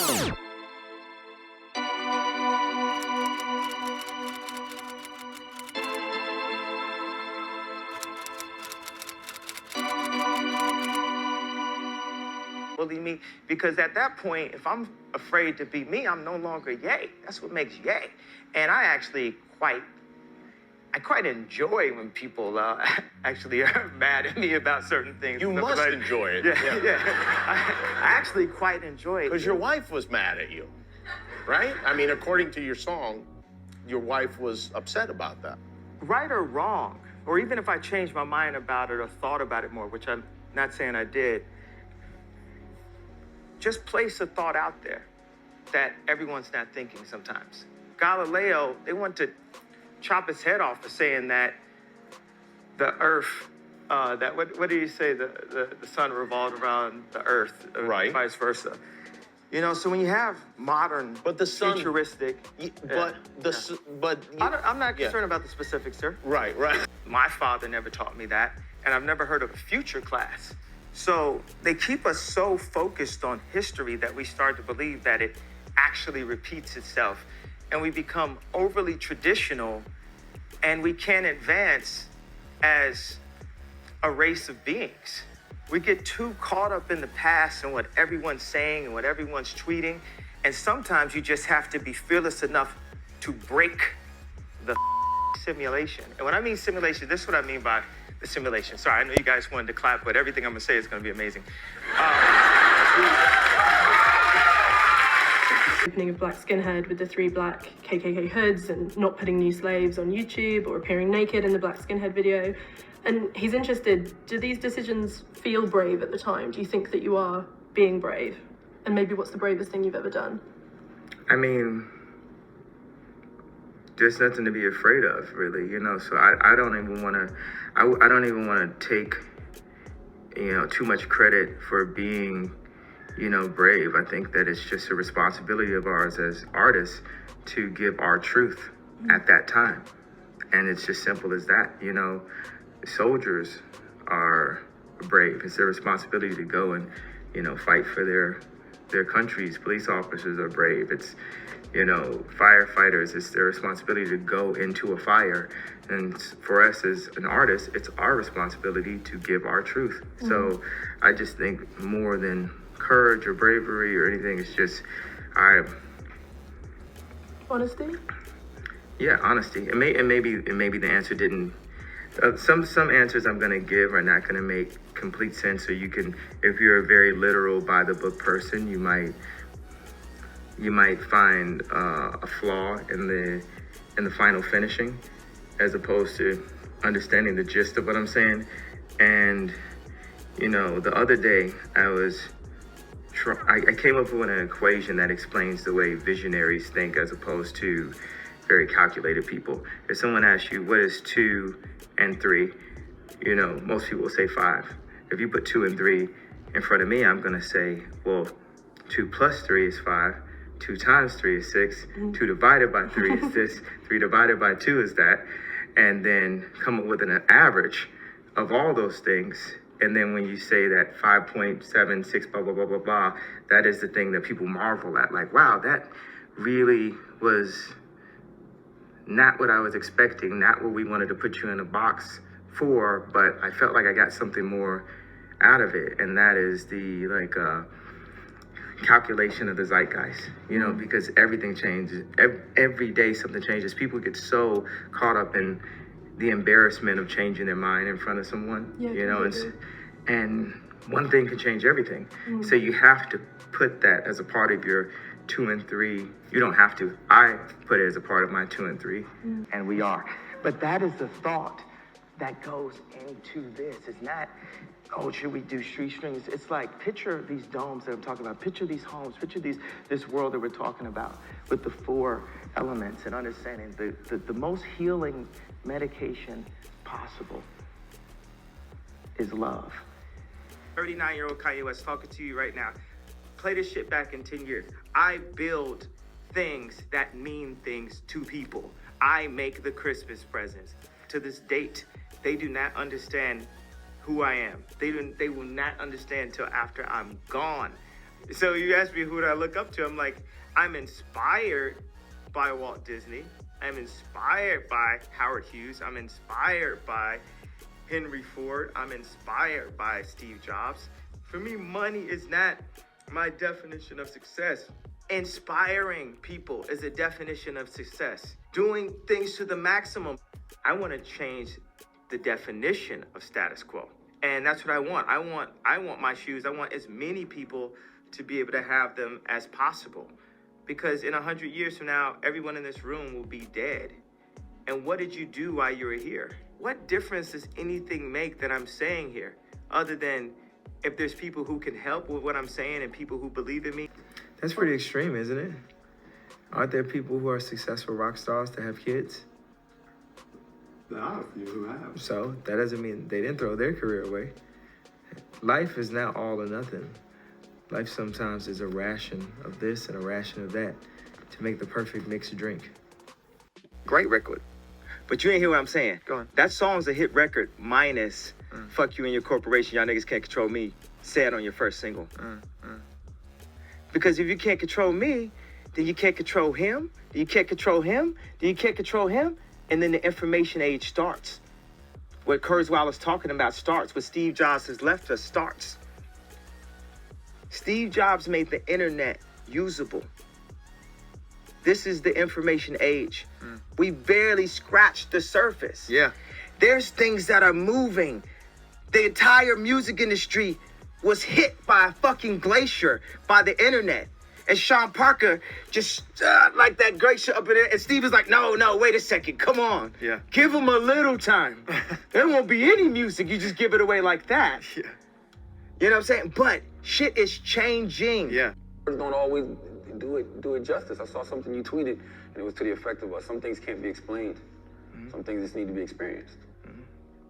Bully me, because at that point, if I'm afraid to be me, I'm no longer Ye. That's what makes Ye. And I quite enjoy when people actually are mad at me about certain things. You must enjoy it. Yeah. I actually quite enjoy it. Because your wife was mad at you, right? I mean, according to your song, your wife was upset about that. Right or wrong, or even if I changed my mind about it or thought about it more, which I'm not saying I did, just place a thought out there that everyone's not thinking sometimes. Galileo, they want to chop his head off for saying that the earth, what do you say, the sun revolved around the earth, right? Vice versa. You know, so when you have modern, but the sun, futuristic, I'm not concerned about the specifics, sir. Right. My father never taught me that, and I've never heard of a future class. So they keep us so focused on history that we start to believe that it actually repeats itself, and we become overly traditional, and we can't advance as a race of beings. We get too caught up in the past and what everyone's saying and what everyone's tweeting, and sometimes you just have to be fearless enough to break the simulation. And when I mean simulation, this is what I mean by the simulation. Sorry, I know you guys wanted to clap, but everything I'm gonna say is gonna be amazing. Opening of Black Skinhead with the 3 black KKK hoods and not putting new slaves on YouTube or appearing naked in the Black Skinhead video. And he's interested, do these decisions feel brave at the time? Do you think that you are being brave? And maybe what's the bravest thing you've ever done? I mean, there's nothing to be afraid of, really, you know. So I don't even want to take, you know, too much credit for being, you know, brave. I think that it's just a responsibility of ours as artists to give our truth at that time, and it's just simple as that. You know, soldiers are brave. It's their responsibility to go and, you know, fight for their countries. Police officers are brave. It's, you know, firefighters, it's their responsibility to go into a fire. And for us as an artist, it's our responsibility to give our truth. Mm-hmm. So I just think more than courage or bravery or anything, it's just, honesty? Yeah, honesty. And maybe the answer didn't, some answers I'm gonna give are not gonna make complete sense. So you can, if you're a very literal by the book person, you might find a flaw in the final finishing, as opposed to understanding the gist of what I'm saying. And, you know, the other day I came up with an equation that explains the way visionaries think as opposed to very calculated people. If someone asks you, what is 2 and 3? You know, most people will say 5. If you put 2 and 3 in front of me, I'm gonna say, well, 2 plus 3 is 5. 2 times 3 is 6. 2 divided by 3 is this. 3 divided by 2 is that. And then come up with an average of all those things. And then when you say that 5.76, blah, blah, blah, blah, blah, that is the thing that people marvel at. Like, wow, that really was not what I was expecting, not what we wanted to put you in a box for, but I felt like I got something more out of it. And that is the, calculation of the zeitgeist, you know, because everything changes. Every day something changes. People get so caught up in the embarrassment of changing their mind in front of someone, you know, and one thing can change everything. So you have to put that as a part of your 2 and 3. You don't have to. I put it as a part of my 2 and 3, and we are. But that is the thought that goes into this. It's not, oh, should we do street strings? It's like, picture these domes that I'm talking about. Picture these homes. Picture this world that we're talking about with the 4 elements and understanding the most healing medication possible is love. 39-year-old Kanye West talking to you right now. Play this shit back in 10 years. I build things that mean things to people. I make the Christmas presents. To this date, they do not understand who I am. They will not understand till after I'm gone. So you asked me who do I look up to? I'm like, I'm inspired by Walt Disney. I'm inspired by Howard Hughes. I'm inspired by Henry Ford. I'm inspired by Steve Jobs. For me, money is not my definition of success. Inspiring people is a definition of success. Doing things to the maximum. I want to change the definition of status quo. And that's what I want. I want my shoes. I want as many people to be able to have them as possible. Because in 100 years from now, everyone in this room will be dead. And what did you do while you were here? What difference does anything make that I'm saying here? Other than if there's people who can help with what I'm saying and people who believe in me. That's pretty extreme, isn't it? Aren't there people who are successful rock stars that have kids? There are a few who have. So that doesn't mean they didn't throw their career away. Life is not all or nothing. Life sometimes is a ration of this and a ration of that to make the perfect mixed drink. Great record. But you ain't hear what I'm saying. Go on. That song's a hit record minus Fuck You and Your Corporation, Y'all Niggas Can't Control Me, said on your first single. Because if you can't control me, then you can't control him, then you can't control him, then you can't control him, and then the information age starts. What Kurzweil is talking about starts. What Steve Jobs has left us starts. Steve Jobs made the internet usable. This is the information age. We barely scratched the surface. Yeah. There's things that are moving. The entire music industry was hit by a fucking glacier by the internet. And Sean Parker just like that great shit up in there. And Steve is like, no, wait a second. Come on. Yeah. Give him a little time. There won't be any music. You just give it away like that. Yeah. You know what I'm saying? But shit is changing. Yeah. Don't always do it justice. I saw something you tweeted, and it was to the effect of some things can't be explained. Some things just need to be experienced.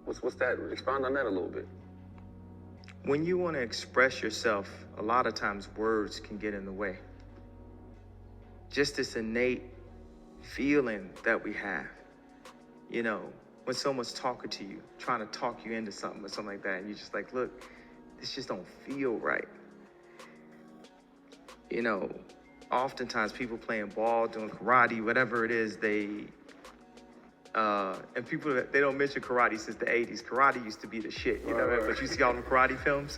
What's that? Expound on that a little bit. When you want to express yourself, a lot of times words can get in the way. Just this innate feeling that we have. You know, when someone's talking to you, trying to talk you into something or something like that, and you're just like, look, this just don't feel right. You know, oftentimes people playing ball, doing karate, whatever it is, and people, they don't mention karate since the 80s. Karate used to be the shit, you know, but you see all them karate films.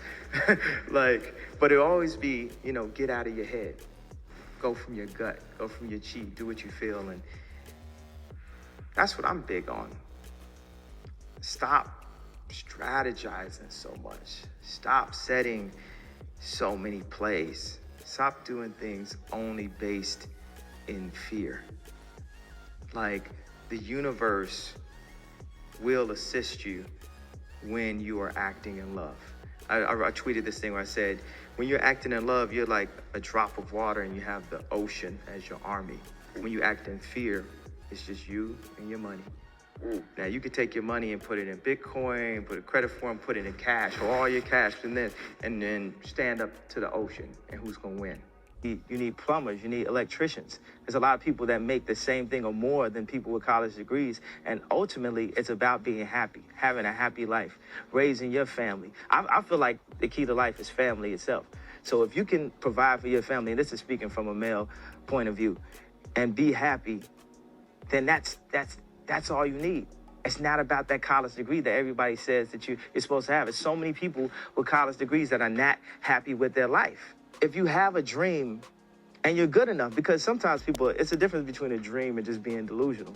But it'll always be, you know, get out of your head. Go from your gut, go from your chi, do what you feel. And that's what I'm big on. Stop strategizing so much. Stop setting so many plays. Stop doing things only based in fear. Like, the universe will assist you when you are acting in love. I tweeted this thing where I said, when you're acting in love, you're like a drop of water and you have the ocean as your army. When you act in fear, it's just you and your money. Now, you can take your money and put it in Bitcoin, put a credit form, put it in cash, or all your cash, and then stand up to the ocean, and who's gonna win? You need plumbers, you need electricians. There's a lot of people that make the same thing or more than people with college degrees, and ultimately, it's about being happy, having a happy life, raising your family. I feel like the key to life is family itself. So if you can provide for your family, and this is speaking from a male point of view, and be happy, then that's all you need. It's not about that college degree that everybody says that you're supposed to have. There's so many people with college degrees that are not happy with their life. If you have a dream and you're good enough, because sometimes people, it's a difference between a dream and just being delusional.